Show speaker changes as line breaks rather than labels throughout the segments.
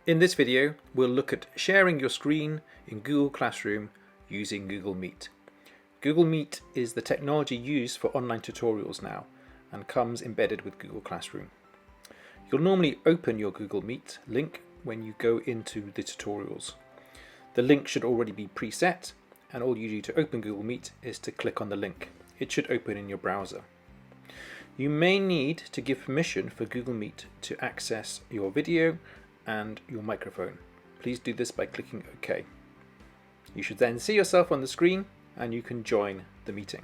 In this video, we'll look at sharing your screen in Google Classroom using Google Meet. Google Meet is the technology used for online tutorials now and comes embedded with Google Classroom. You'll normally open your Google Meet link when you go into the tutorials. The link should already be preset, and all you do to open Google Meet is to click on the link. It should open in your browser. You may need to give permission for Google Meet to access your video and your microphone. Please do this by clicking OK. You should then see yourself on the screen and you can join the meeting.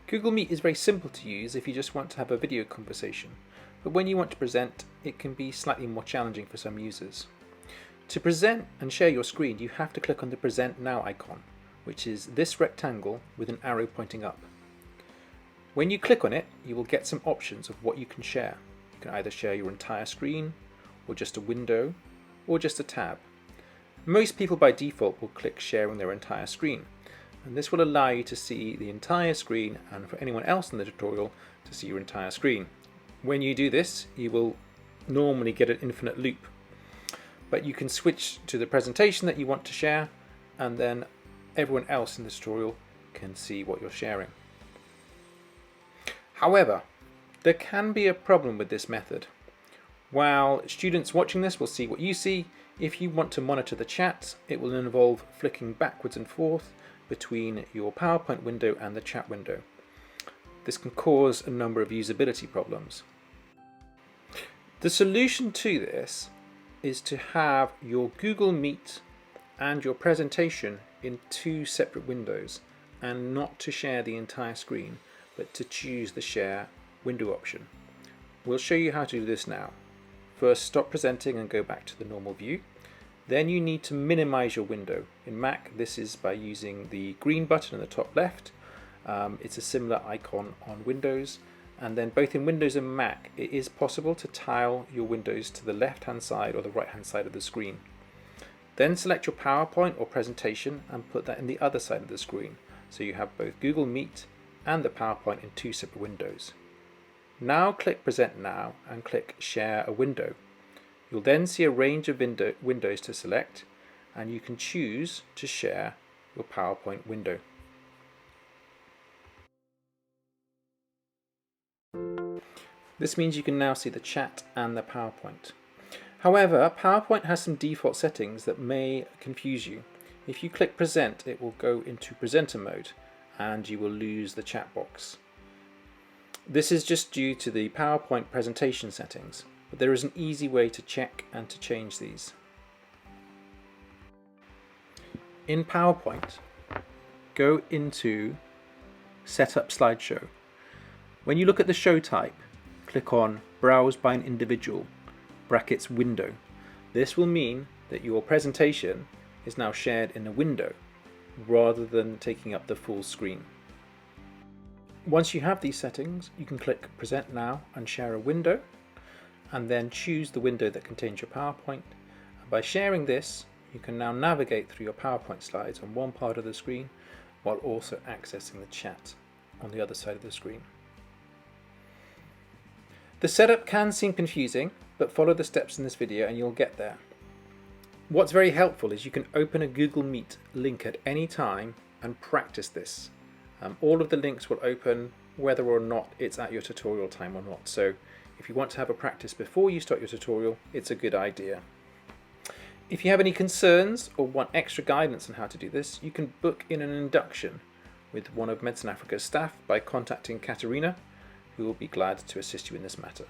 Google Meet is very simple to use if you just want to have a video conversation, but when you want to present, it can be slightly more challenging for some users. To present and share your screen, you have to click on the Present Now icon, which is this rectangle with an arrow pointing up. When you click on it, you will get some options of what you can share. You can either share your entire screen, or just a window, or just a tab. Most people by default will click sharing their entire screen, and this will allow you to see the entire screen and for anyone else in the tutorial to see your entire screen. When you do this, you will normally get an infinite loop, but you can switch to the presentation that you want to share, and then everyone else in the tutorial can see what you're sharing. However, there can be a problem with this method. While students watching this will see what you see, if you want to monitor the chat, it will involve flicking backwards and forth between your PowerPoint window and the chat window. This can cause a number of usability problems. The solution to this is to have your Google Meet and your presentation in two separate windows, and not to share the entire screen, but to choose the share window option. We'll show you how to do this now. First, stop presenting and go back to the normal view. Then you need to minimize your window. In Mac, this is by using the green button in the top left. It's a similar icon on Windows. And then both in Windows and Mac, it is possible to tile your windows to the left-hand side or the right-hand side of the screen. Then select your PowerPoint or presentation and put that in the other side of the screen, so you have both Google Meet and the PowerPoint in two separate windows. Now click Present Now and click Share a Window. You'll then see a range of windows to select, and you can choose to share your PowerPoint window. This means you can now see the chat and the PowerPoint. However, PowerPoint has some default settings that may confuse you. If you click Present, it will go into presenter mode and you will lose the chat box. This is just due to the PowerPoint presentation settings, but there is an easy way to check and to change these. In PowerPoint, go into Setup Slideshow. When you look at the show type, click on Browse by an Individual, brackets Window. This will mean that your presentation is now shared in a window rather than taking up the full screen. Once you have these settings, you can click Present Now and share a window, and then choose the window that contains your PowerPoint. And by sharing this, you can now navigate through your PowerPoint slides on one part of the screen while also accessing the chat on the other side of the screen. The setup can seem confusing, but follow the steps in this video and you'll get there. What's very helpful is you can open a Google Meet link at any time and practice this. All of the links will open whether or not it's at your tutorial time or not. So if you want to have a practice before you start your tutorial, it's a good idea. If you have any concerns or want extra guidance on how to do this, you can book in an induction with one of Medicine Africa's staff by contacting Katerina, who will be glad to assist you in this matter.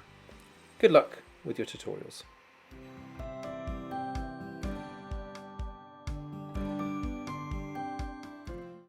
Good luck with your tutorials.